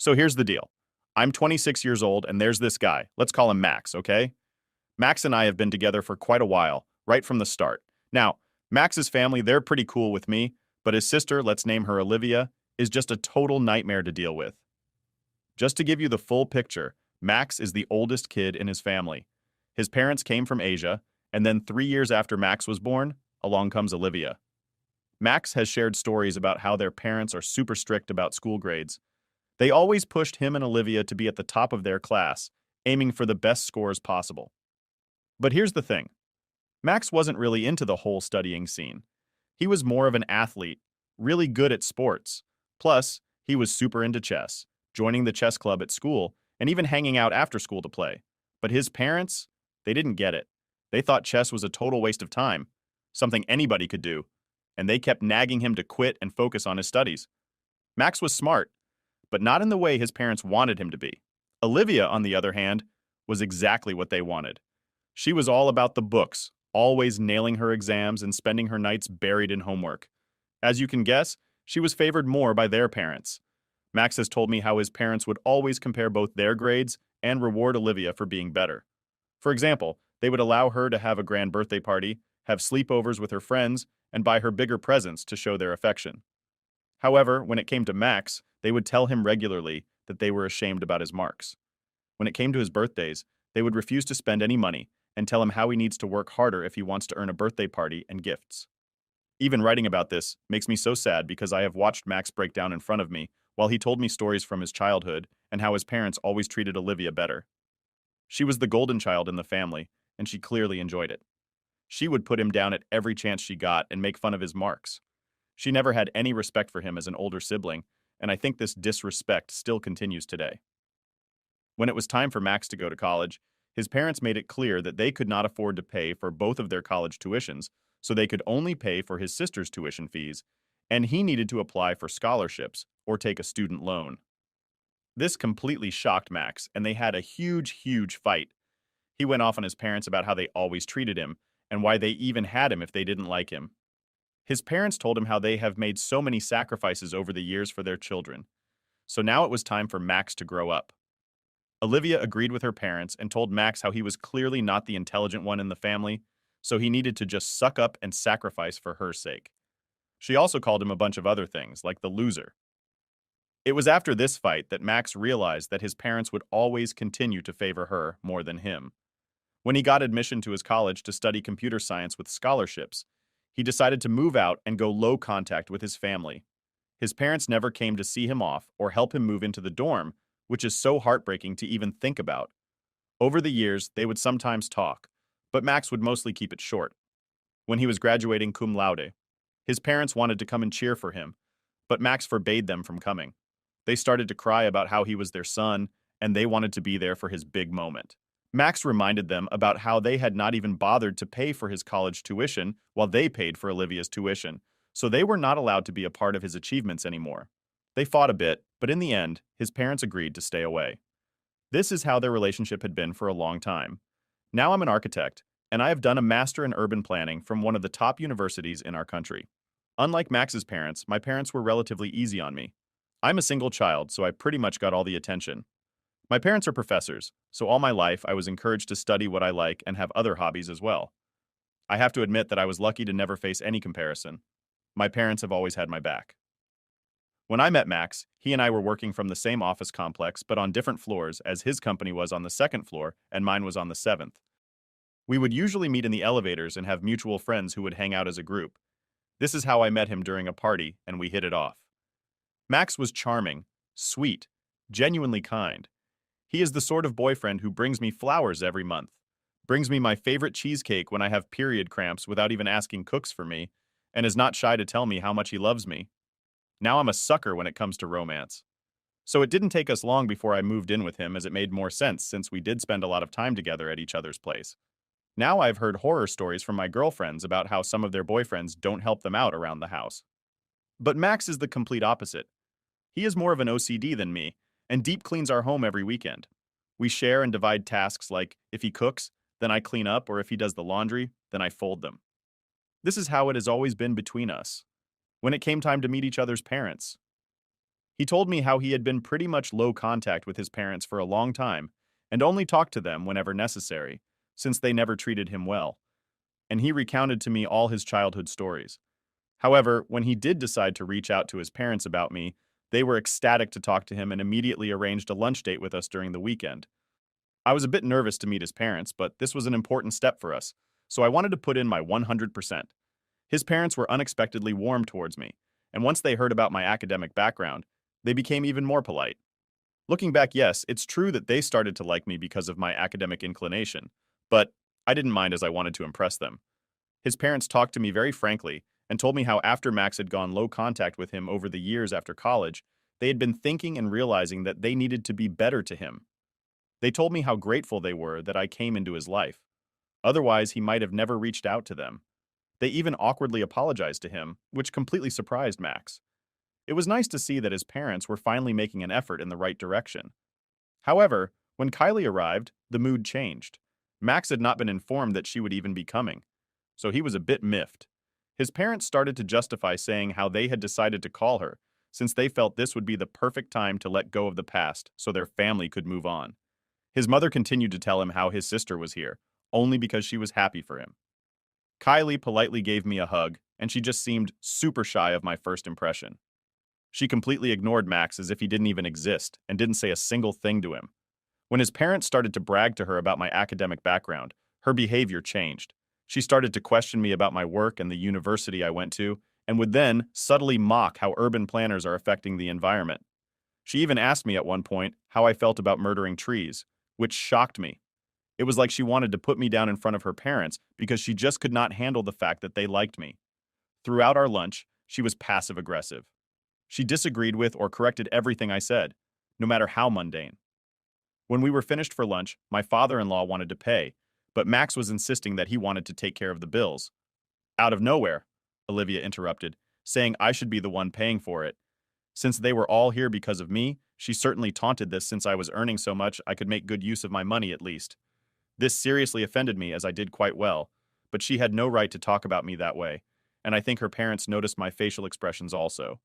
So here's the deal. I'm 26 years old, and there's this guy. Let's call him Max, okay? Max and I have been together for quite a while, right from the start. Now, Max's family, they're pretty cool with me, but his sister, let's name her Olivia, is just a total nightmare to deal with. Just to give you the full picture, Max is the oldest kid in his family. His parents came from Asia, and then 3 years after Max was born, along comes Olivia. Max has shared stories about how their parents are super strict about school grades. They always pushed him and Olivia to be at the top of their class, aiming for the best scores possible. But here's the thing. Max wasn't really into the whole studying scene. He was more of an athlete, really good at sports. Plus, he was super into chess, joining the chess club at school, and even hanging out after school to play. But his parents, they didn't get it. They thought chess was a total waste of time, something anybody could do, and they kept nagging him to quit and focus on his studies. Max was smart, but not in the way his parents wanted him to be. Olivia, on the other hand, was exactly what they wanted. She was all about the books, always nailing her exams and spending her nights buried in homework. As you can guess, she was favored more by their parents. Max has told me how his parents would always compare both their grades and reward Olivia for being better. For example, they would allow her to have a grand birthday party, have sleepovers with her friends, and buy her bigger presents to show their affection. However, when it came to Max, they would tell him regularly that they were ashamed about his marks. When it came to his birthdays, they would refuse to spend any money and tell him how he needs to work harder if he wants to earn a birthday party and gifts. Even writing about this makes me so sad because I have watched Max break down in front of me while he told me stories from his childhood and how his parents always treated Olivia better. She was the golden child in the family, and she clearly enjoyed it. She would put him down at every chance she got and make fun of his marks. She never had any respect for him as an older sibling, and I think this disrespect still continues today. When it was time for Max to go to college, his parents made it clear that they could not afford to pay for both of their college tuitions, so they could only pay for his sister's tuition fees, and he needed to apply for scholarships or take a student loan. This completely shocked Max, and they had a huge fight. He went off on his parents about how they always treated him, and why they even had him if they didn't like him. His parents told him how they have made so many sacrifices over the years for their children. So now it was time for Max to grow up. Olivia agreed with her parents and told Max how he was clearly not the intelligent one in the family, so he needed to just suck up and sacrifice for her sake. She also called him a bunch of other things, like the loser. It was after this fight that Max realized that his parents would always continue to favor her more than him. When he got admission to his college to study computer science with scholarships, he decided to move out and go low contact with his family. His parents never came to see him off or help him move into the dorm, which is so heartbreaking to even think about. Over the years, they would sometimes talk, but Max would mostly keep it short. When he was graduating cum laude, his parents wanted to come and cheer for him, but Max forbade them from coming. They started to cry about how he was their son, and they wanted to be there for his big moment. Max reminded them about how they had not even bothered to pay for his college tuition while they paid for Olivia's tuition, so they were not allowed to be a part of his achievements anymore. They fought a bit, but in the end, his parents agreed to stay away. This is how their relationship had been for a long time. Now I'm an architect, and I have done a master in urban planning from one of the top universities in our country. Unlike Max's parents, my parents were relatively easy on me. I'm a single child, so I pretty much got all the attention. My parents are professors, so all my life I was encouraged to study what I like and have other hobbies as well. I have to admit that I was lucky to never face any comparison. My parents have always had my back. When I met Max, he and I were working from the same office complex but on different floors, as his company was on the second floor and mine was on the seventh. We would usually meet in the elevators and have mutual friends who would hang out as a group. This is how I met him during a party, and we hit it off. Max was charming, sweet, genuinely kind. He is the sort of boyfriend who brings me flowers every month, brings me my favorite cheesecake when I have period cramps without even asking cooks for me, and is not shy to tell me how much he loves me. Now I'm a sucker when it comes to romance. So it didn't take us long before I moved in with him, as it made more sense since we did spend a lot of time together at each other's place. Now I've heard horror stories from my girlfriends about how some of their boyfriends don't help them out around the house. But Max is the complete opposite. He is more of an OCD than me, and deep cleans our home every weekend. We share and divide tasks, like if he cooks, then I clean up, or if he does the laundry, then I fold them. This is how it has always been between us. When it came time to meet each other's parents, He told me how he had been pretty much low contact with his parents for a long time and only talked to them whenever necessary, since they never treated him well. And he recounted to me all his childhood stories. However, when he did decide to reach out to his parents about me, they were ecstatic to talk to him and immediately arranged a lunch date with us during the weekend. I was a bit nervous to meet his parents, but this was an important step for us, so I wanted to put in my 100%. His parents were unexpectedly warm towards me, and once they heard about my academic background, they became even more polite. Looking back, yes, it's true that they started to like me because of my academic inclination, but I didn't mind as I wanted to impress them. His parents talked to me very frankly and told me how after Max had gone low contact with him over the years after college, they had been thinking and realizing that they needed to be better to him. They told me how grateful they were that I came into his life. Otherwise, he might have never reached out to them. They even awkwardly apologized to him, which completely surprised Max. It was nice to see that his parents were finally making an effort in the right direction. However, when Kylie arrived, the mood changed. Max had not been informed that she would even be coming, so he was a bit miffed. His parents started to justify saying how they had decided to call her, since they felt this would be the perfect time to let go of the past so their family could move on. His mother continued to tell him how his sister was here, only because she was happy for him. Kylie politely gave me a hug, and she just seemed super shy of my first impression. She completely ignored Max as if he didn't even exist and didn't say a single thing to him. When his parents started to brag to her about my academic background, her behavior changed. She started to question me about my work and the university I went to, and would then subtly mock how urban planners are affecting the environment. She even asked me at one point how I felt about murdering trees, which shocked me. It was like she wanted to put me down in front of her parents because she just could not handle the fact that they liked me. Throughout our lunch, she was passive aggressive. She disagreed with or corrected everything I said, no matter how mundane. When we were finished for lunch, my father-in-law wanted to pay, but Max was insisting that he wanted to take care of the bills. Out of nowhere, Olivia interrupted, saying I should be the one paying for it. Since they were all here because of me, she certainly taunted this since I was earning so much I could make good use of my money at least. This seriously offended me as I did quite well, but she had no right to talk about me that way, and I think her parents noticed my facial expressions also.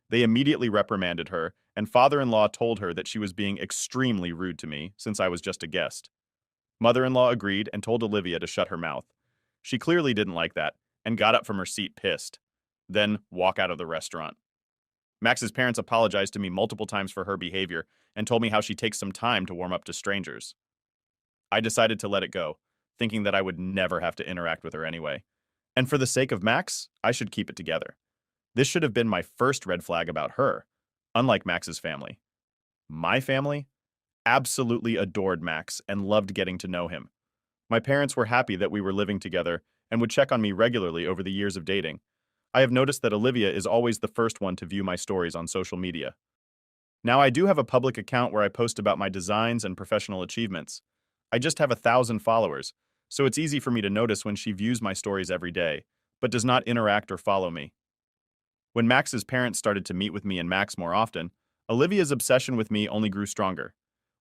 They immediately reprimanded her, and father-in-law told her that she was being extremely rude to me since I was just a guest. Mother-in-law agreed and told Olivia to shut her mouth. She clearly didn't like that and got up from her seat pissed, then walk out of the restaurant. Max's parents apologized to me multiple times for her behavior and told me how she takes some time to warm up to strangers. I decided to let it go, thinking that I would never have to interact with her anyway. And for the sake of Max, I should keep it together. This should have been my first red flag about her, unlike Max's family. My family absolutely adored Max and loved getting to know him. My parents were happy that we were living together and would check on me regularly over the years of dating. I have noticed that Olivia is always the first one to view my stories on social media. Now, I do have a public account where I post about my designs and professional achievements. I just have 1,000 followers, so it's easy for me to notice when she views my stories every day, but does not interact or follow me. When Max's parents started to meet with me and Max more often, Olivia's obsession with me only grew stronger.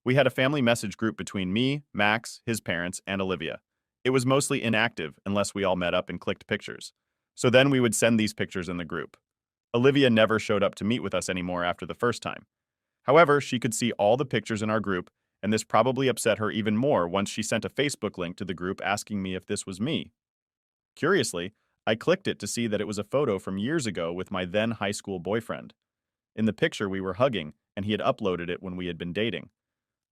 We had a family message group between me, Max, his parents, and Olivia. It was mostly inactive unless we all met up and clicked pictures. So then we would send these pictures in the group. Olivia never showed up to meet with us anymore after the first time. However, she could see all the pictures in our group, and this probably upset her even more once she sent a Facebook link to the group asking me if this was me. Curiously, I clicked it to see that it was a photo from years ago with my then high school boyfriend. In the picture, we were hugging, and he had uploaded it when we had been dating.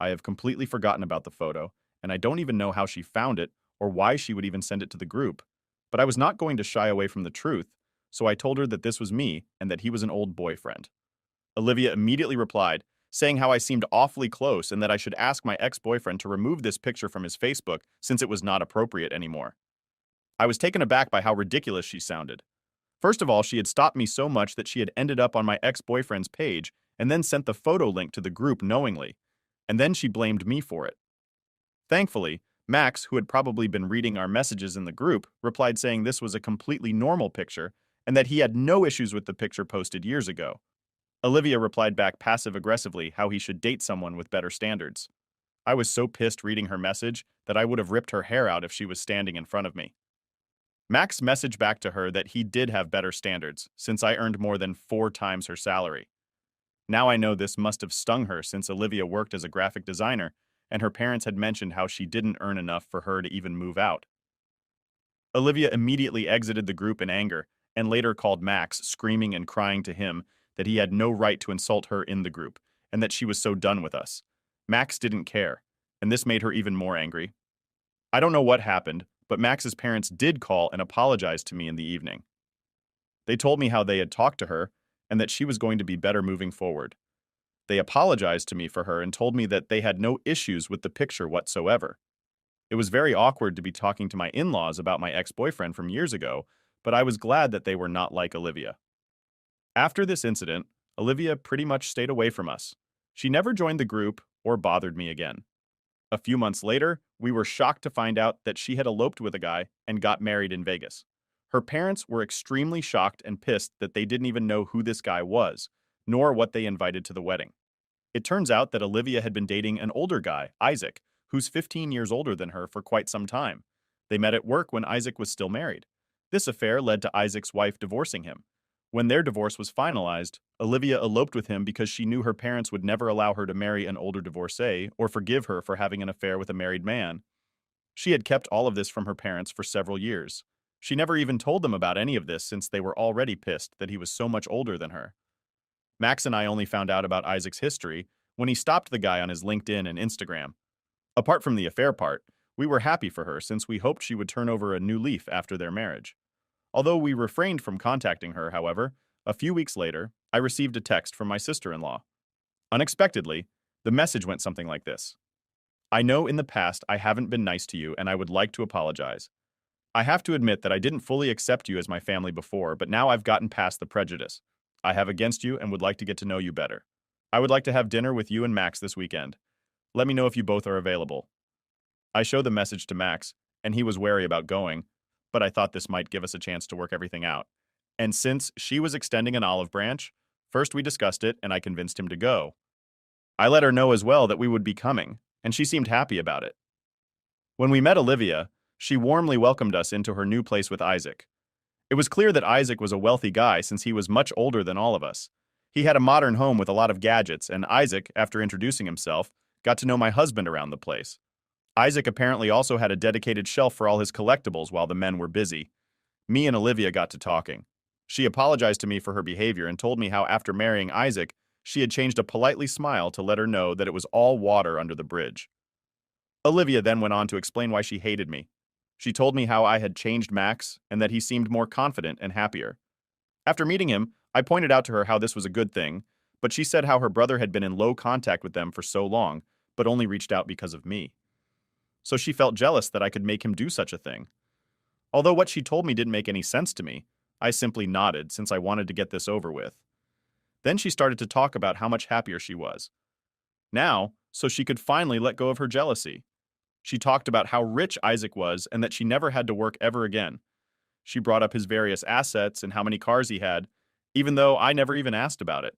I have completely forgotten about the photo, and I don't even know how she found it or why she would even send it to the group. But I was not going to shy away from the truth, so I told her that this was me and that he was an old boyfriend. Olivia immediately replied, saying how I seemed awfully close and that I should ask my ex-boyfriend to remove this picture from his Facebook since it was not appropriate anymore. I was taken aback by how ridiculous she sounded. First of all, she had stopped me so much that she had ended up on my ex-boyfriend's page and then sent the photo link to the group knowingly, and then she blamed me for it. Thankfully, Max, who had probably been reading our messages in the group, replied saying this was a completely normal picture and that he had no issues with the picture posted years ago. Olivia replied back passive-aggressively how he should date someone with better standards. I was so pissed reading her message that I would have ripped her hair out if she was standing in front of me. Max messaged back to her that he did have better standards, since I earned more than 4 times her salary. Now I know this must have stung her since Olivia worked as a graphic designer, and her parents had mentioned how she didn't earn enough for her to even move out. Olivia immediately exited the group in anger, and later called Max, screaming and crying to him that he had no right to insult her in the group, and that she was so done with us. Max didn't care, and this made her even more angry. I don't know what happened, but Max's parents did call and apologize to me in the evening. They told me how they had talked to her and that she was going to be better moving forward. They apologized to me for her and told me that they had no issues with the picture whatsoever. It was very awkward to be talking to my in-laws about my ex-boyfriend from years ago, but I was glad that they were not like Olivia. After this incident, Olivia pretty much stayed away from us. She never joined the group or bothered me again. A few months later, we were shocked to find out that she had eloped with a guy and got married in Vegas. Her parents were extremely shocked and pissed that they didn't even know who this guy was, nor what they invited to the wedding. It turns out that Olivia had been dating an older guy, Isaac, who's 15 years older than her for quite some time. They met at work when Isaac was still married. This affair led to Isaac's wife divorcing him. When their divorce was finalized, Olivia eloped with him because she knew her parents would never allow her to marry an older divorcee or forgive her for having an affair with a married man. She had kept all of this from her parents for several years. She never even told them about any of this since they were already pissed that he was so much older than her. Max and I only found out about Isaac's history when he stopped the guy on his LinkedIn and Instagram. Apart from the affair part, we were happy for her since we hoped she would turn over a new leaf after their marriage. Although we refrained from contacting her, however, a few weeks later, I received a text from my sister-in-law. Unexpectedly, the message went something like this. I know in the past I haven't been nice to you and I would like to apologize. I have to admit that I didn't fully accept you as my family before, but now I've gotten past the prejudice I have against you and would like to get to know you better. I would like to have dinner with you and Max this weekend. Let me know if you both are available. I showed the message to Max, and he was wary about going, but I thought this might give us a chance to work everything out. And since she was extending an olive branch, first we discussed it and I convinced him to go. I let her know as well that we would be coming, and she seemed happy about it. When we met Olivia, she warmly welcomed us into her new place with Isaac. It was clear that Isaac was a wealthy guy since he was much older than all of us. He had a modern home with a lot of gadgets, and Isaac, after introducing himself, got to know my husband around the place. Isaac apparently also had a dedicated shelf for all his collectibles while the men were busy. Me and Olivia got to talking. She apologized to me for her behavior and told me how after marrying Isaac, she had changed a politely smile to let her know that it was all water under the bridge. Olivia then went on to explain why she hated me. She told me how I had changed Max and that he seemed more confident and happier. After meeting him, I pointed out to her how this was a good thing, but she said how her brother had been in low contact with them for so long, but only reached out because of me. So she felt jealous that I could make him do such a thing. Although what she told me didn't make any sense to me, I simply nodded since I wanted to get this over with. Then she started to talk about how much happier she was. Now, so she could finally let go of her jealousy. She talked about how rich Isaac was and that she never had to work ever again. She brought up his various assets and how many cars he had, even though I never even asked about it.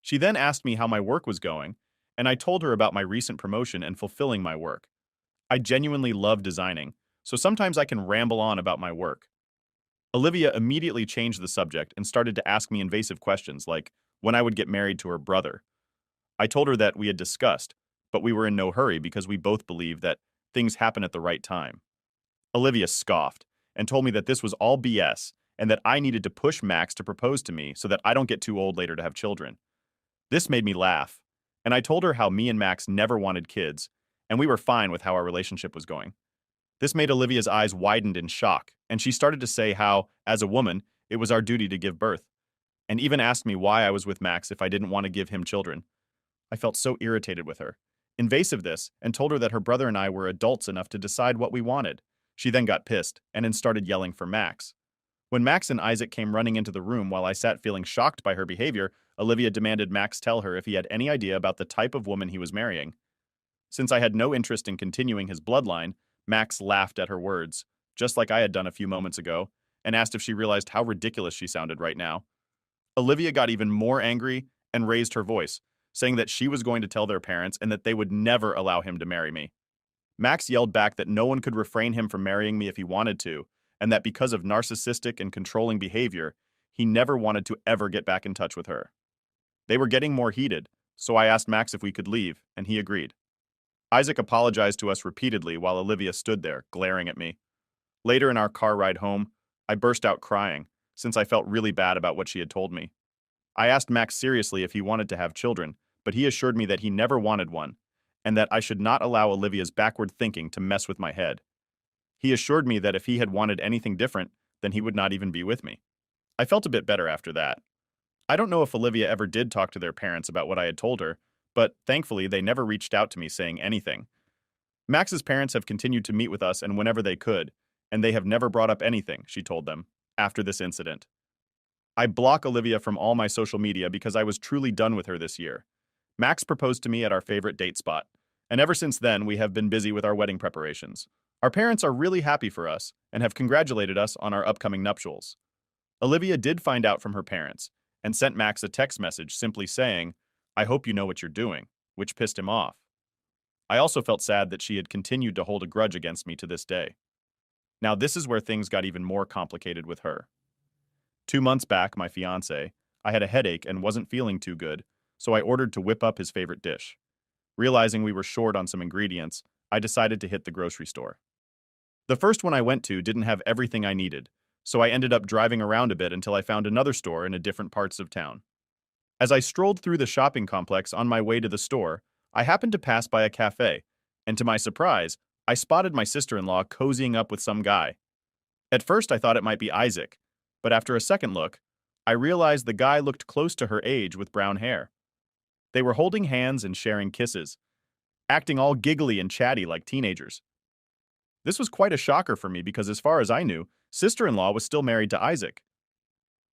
She then asked me how my work was going, and I told her about my recent promotion and fulfilling my work. I genuinely love designing, so sometimes I can ramble on about my work. Olivia immediately changed the subject and started to ask me invasive questions like when I would get married to her brother. I told her that we had discussed, but we were in no hurry because we both believed that things happen at the right time. Olivia scoffed and told me that this was all BS and that I needed to push Max to propose to me so that I don't get too old later to have children. This made me laugh, and I told her how me and Max never wanted kids, and we were fine with how our relationship was going. This made Olivia's eyes widen in shock, and she started to say how, as a woman, it was our duty to give birth, and even asked me why I was with Max if I didn't want to give him children. I felt so irritated with her, invasive this, and told her that her brother and I were adults enough to decide what we wanted. She then got pissed, and then started yelling for Max. When Max and Isaac came running into the room while I sat feeling shocked by her behavior, Olivia demanded Max tell her if he had any idea about the type of woman he was marrying. Since I had no interest in continuing his bloodline, Max laughed at her words, just like I had done a few moments ago, and asked if she realized how ridiculous she sounded right now. Olivia got even more angry and raised her voice, saying that she was going to tell their parents and that they would never allow him to marry me. Max yelled back that no one could refrain him from marrying me if he wanted to, and that because of narcissistic and controlling behavior, he never wanted to ever get back in touch with her. They were getting more heated, so I asked Max if we could leave, and he agreed. Isaac apologized to us repeatedly while Olivia stood there, glaring at me. Later in our car ride home, I burst out crying, since I felt really bad about what she had told me. I asked Max seriously if he wanted to have children, but he assured me that he never wanted one, and that I should not allow Olivia's backward thinking to mess with my head. He assured me that if he had wanted anything different, then he would not even be with me. I felt a bit better after that. I don't know if Olivia ever did talk to their parents about what I had told her, but thankfully they never reached out to me saying anything. Max's parents have continued to meet with us and whenever they could, and they have never brought up anything, she told them, after this incident. I block Olivia from all my social media because I was truly done with her this year. Max proposed to me at our favorite date spot, and ever since then we have been busy with our wedding preparations. Our parents are really happy for us and have congratulated us on our upcoming nuptials. Olivia did find out from her parents and sent Max a text message simply saying, "I hope you know what you're doing," which pissed him off. I also felt sad that she had continued to hold a grudge against me to this day. Now this is where things got even more complicated with her. 2 months back, my fiancé, I had a headache and wasn't feeling too good, so I ordered to whip up his favorite dish. Realizing we were short on some ingredients, I decided to hit the grocery store. The first one I went to didn't have everything I needed, so I ended up driving around a bit until I found another store in a different parts of town. As I strolled through the shopping complex on my way to the store, I happened to pass by a cafe, and to my surprise, I spotted my sister-in-law cozying up with some guy. At first I thought it might be Isaac, but after a second look, I realized the guy looked close to her age with brown hair. They were holding hands and sharing kisses, acting all giggly and chatty like teenagers. This was quite a shocker for me because as far as I knew, sister-in-law was still married to Isaac.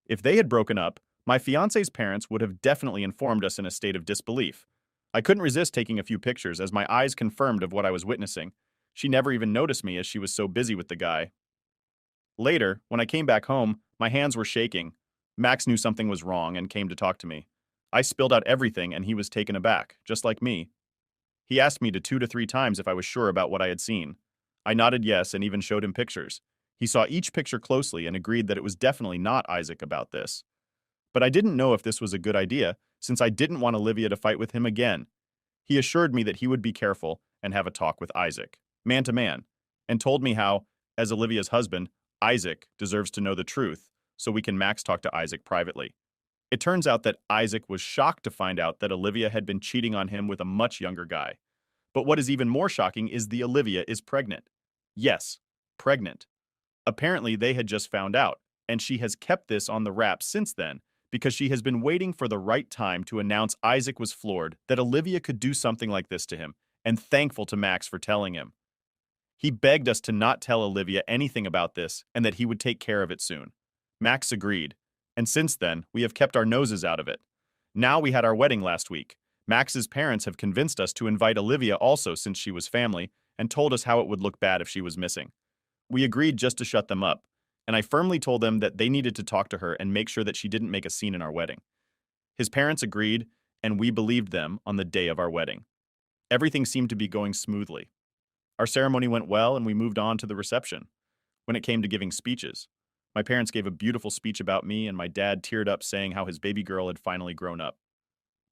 If they had broken up, my fiancé's parents would have definitely informed us in a state of disbelief. I couldn't resist taking a few pictures as my eyes confirmed of what I was witnessing. She never even noticed me as she was so busy with the guy. Later, when I came back home, my hands were shaking. Max knew something was wrong and came to talk to me. I spilled out everything and he was taken aback, just like me. He asked me to 2 to 3 times if I was sure about what I had seen. I nodded yes and even showed him pictures. He saw each picture closely and agreed that it was definitely not Isaac about this. But I didn't know if this was a good idea, since I didn't want Olivia to fight with him again. He assured me that he would be careful and have a talk with Isaac, man to man, and told me how, as Olivia's husband, Isaac deserves to know the truth, so we can Max talk to Isaac privately. It turns out that Isaac was shocked to find out that Olivia had been cheating on him with a much younger guy. But what is even more shocking is the Olivia is pregnant. Yes, pregnant. Apparently they had just found out, and she has kept this on the wrap since then, because she has been waiting for the right time to announce Isaac was floored that Olivia could do something like this to him, and thankful to Max for telling him. He begged us to not tell Olivia anything about this and that he would take care of it soon. Max agreed, and since then, we have kept our noses out of it. Now we had our wedding last week. Max's parents have convinced us to invite Olivia also since she was family, and told us how it would look bad if she was missing. We agreed just to shut them up, and I firmly told them that they needed to talk to her and make sure that she didn't make a scene in our wedding. His parents agreed, and we believed them on the day of our wedding. Everything seemed to be going smoothly. Our ceremony went well, and we moved on to the reception. When it came to giving speeches, my parents gave a beautiful speech about me, and my dad teared up saying how his baby girl had finally grown up.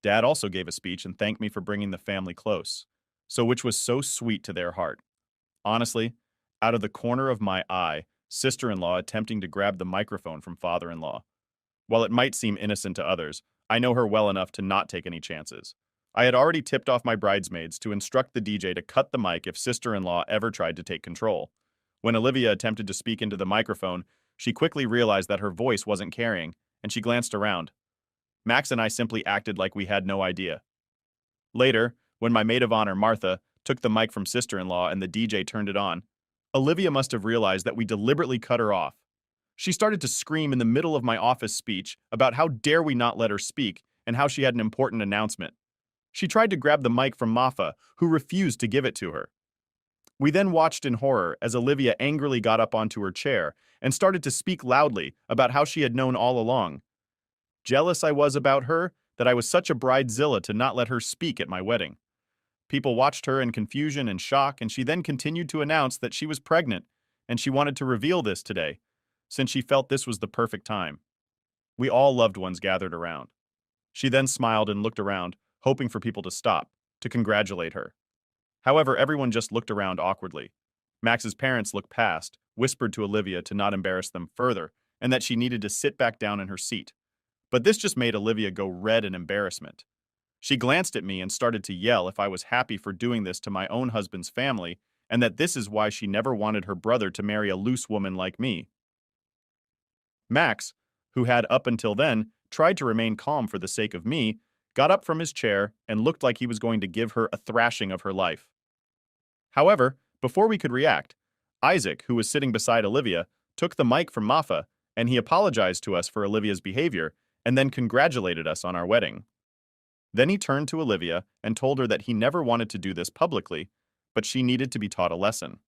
Dad also gave a speech and thanked me for bringing the family close, which was so sweet to their heart. Honestly, out of the corner of my eye, sister-in-law attempting to grab the microphone from father-in-law. While it might seem innocent to others, I know her well enough to not take any chances. I had already tipped off my bridesmaids to instruct the DJ to cut the mic if sister-in-law ever tried to take control. When Olivia attempted to speak into the microphone, she quickly realized that her voice wasn't carrying, and she glanced around. Max and I simply acted like we had no idea. Later, when my maid of honor, Martha, took the mic from sister-in-law and the DJ turned it on, Olivia must have realized that we deliberately cut her off. She started to scream in the middle of my office speech about how dare we not let her speak and how she had an important announcement. She tried to grab the mic from Mafa, who refused to give it to her. We then watched in horror as Olivia angrily got up onto her chair and started to speak loudly about how she had known all along. Jealous I was about her that I was such a bridezilla to not let her speak at my wedding. People watched her in confusion and shock, and she then continued to announce that she was pregnant, and she wanted to reveal this today, since she felt this was the perfect time. We all loved ones gathered around. She then smiled and looked around, hoping for people to stop, to congratulate her. However, everyone just looked around awkwardly. Max's parents looked past, whispered to Olivia to not embarrass them further, and that she needed to sit back down in her seat. But this just made Olivia go red in embarrassment. She glanced at me and started to yell if I was happy for doing this to my own husband's family, and that this is why she never wanted her brother to marry a loose woman like me. Max, who had up until then tried to remain calm for the sake of me, got up from his chair and looked like he was going to give her a thrashing of her life. However, before we could react, Isaac, who was sitting beside Olivia, took the mic from Mafa, and he apologized to us for Olivia's behavior and then congratulated us on our wedding. Then he turned to Olivia and told her that he never wanted to do this publicly, but she needed to be taught a lesson.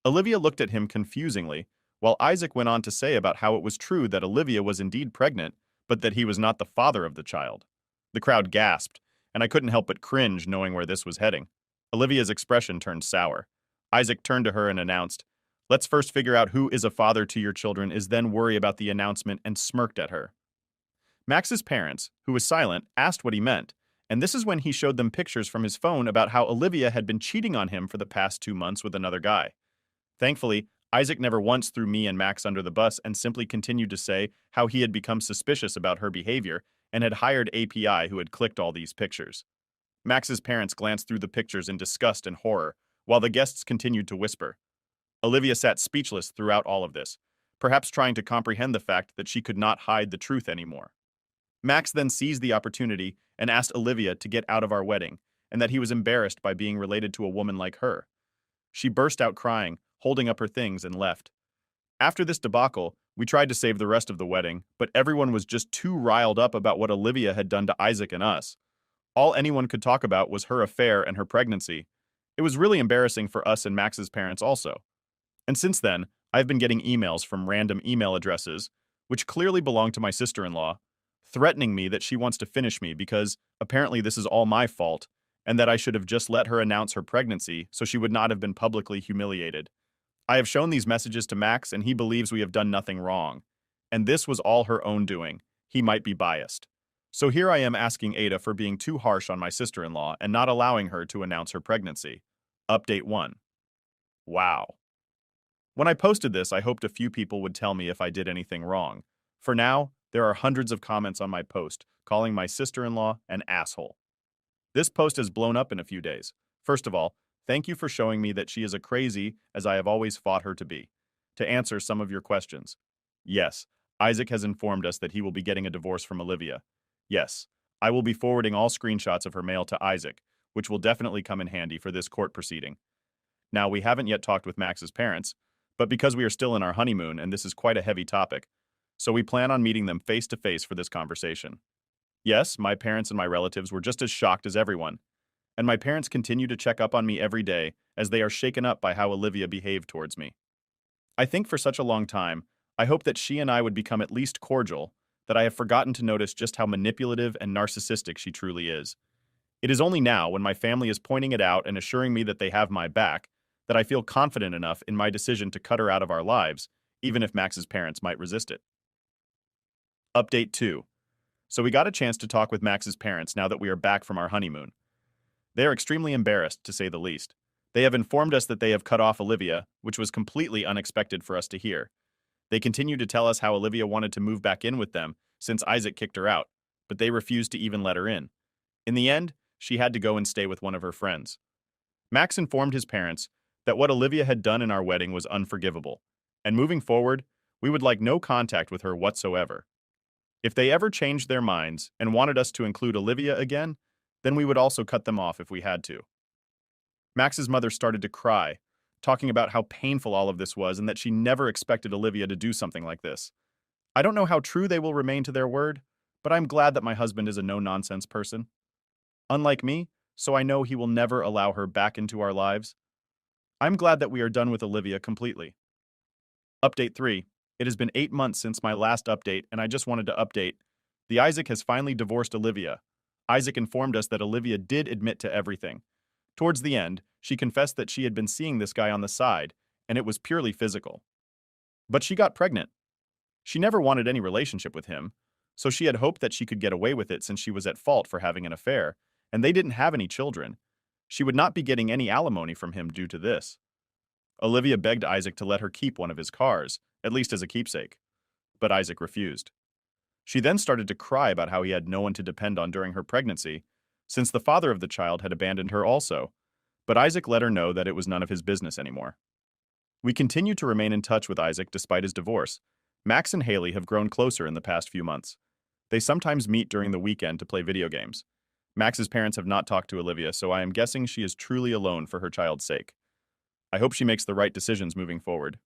Olivia looked at him confusingly, while Isaac went on to say about how it was true that Olivia was indeed pregnant, but that he was not the father of the child. The crowd gasped, and I couldn't help but cringe knowing where this was heading. Olivia's expression turned sour. Isaac turned to her and announced, "Let's first figure out who is a father to your children is then worry about the announcement," and smirked at her. Max's parents, who was silent, asked what he meant, and this is when he showed them pictures from his phone about how Olivia had been cheating on him for the past 2 months with another guy. Thankfully, Isaac never once threw me and Max under the bus and simply continued to say how he had become suspicious about her behavior and had hired API who had clicked all these pictures. Max's parents glanced through the pictures in disgust and horror, while the guests continued to whisper. Olivia sat speechless throughout all of this, perhaps trying to comprehend the fact that she could not hide the truth anymore. Max then seized the opportunity and asked Olivia to get out of our wedding, and that he was embarrassed by being related to a woman like her. She burst out crying, holding up her things, and left. After this debacle, we tried to save the rest of the wedding, but everyone was just too riled up about what Olivia had done to Isaac and us. All anyone could talk about was her affair and her pregnancy. It was really embarrassing for us and Max's parents also. And since then, I've been getting emails from random email addresses, which clearly belong to my sister-in-law, threatening me that she wants to finish me because apparently this is all my fault, and that I should have just let her announce her pregnancy so she would not have been publicly humiliated. I have shown these messages to Max and he believes we have done nothing wrong. And this was all her own doing. He might be biased. So here I am asking Aita for being too harsh on my sister-in-law and not allowing her to announce her pregnancy. Update 1. Wow. When I posted this, I hoped a few people would tell me if I did anything wrong. For now, there are hundreds of comments on my post, calling my sister-in-law an asshole. This post has blown up in a few days. First of all, thank you for showing me that she is a crazy, as I have always fought her to be. To answer some of your questions. Yes, Isaac has informed us that he will be getting a divorce from Olivia. Yes, I will be forwarding all screenshots of her mail to Isaac, which will definitely come in handy for this court proceeding. Now, we haven't yet talked with Max's parents, but because we are still in our honeymoon and this is quite a heavy topic, so we plan on meeting them face to face for this conversation. Yes, my parents and my relatives were just as shocked as everyone, and my parents continue to check up on me every day as they are shaken up by how Olivia behaved towards me. I think for such a long time, I hope that she and I would become at least cordial, that I have forgotten to notice just how manipulative and narcissistic she truly is. It is only now, when my family is pointing it out and assuring me that they have my back, that I feel confident enough in my decision to cut her out of our lives, even if Max's parents might resist it. Update 2. So we got a chance to talk with Max's parents now that we are back from our honeymoon. They are extremely embarrassed, to say the least. They have informed us that they have cut off Olivia, which was completely unexpected for us to hear. They continue to tell us how Olivia wanted to move back in with them since Isaac kicked her out, but they refused to even let her in. In the end, she had to go and stay with one of her friends. Max informed his parents that what Olivia had done in our wedding was unforgivable, and moving forward, we would like no contact with her whatsoever. If they ever changed their minds and wanted us to include Olivia again, then we would also cut them off if we had to. Max's mother started to cry, talking about how painful all of this was and that she never expected Olivia to do something like this. I don't know how true they will remain to their word, but I'm glad that my husband is a no-nonsense person. Unlike me, so I know he will never allow her back into our lives. I'm glad that we are done with Olivia completely. Update 3. It has been 8 months since my last update, and I just wanted to update. The Isaac has finally divorced Olivia. Isaac informed us that Olivia did admit to everything. Towards the end, she confessed that she had been seeing this guy on the side, and it was purely physical. But she got pregnant. She never wanted any relationship with him, So she had hoped that she could get away with it since she was at fault for having an affair, and they didn't have any children. She would not be getting any alimony from him due to this. Olivia begged Isaac to let her keep one of his cars, at least as a keepsake. But Isaac refused. She then started to cry about how he had no one to depend on during her pregnancy, since the father of the child had abandoned her also. But Isaac let her know that it was none of his business anymore. We continue to remain in touch with Isaac despite his divorce. Max and Haley have grown closer in the past few months. They sometimes meet during the weekend to play video games. Max's parents have not talked to Olivia, so I am guessing she is truly alone for her child's sake. I hope she makes the right decisions moving forward.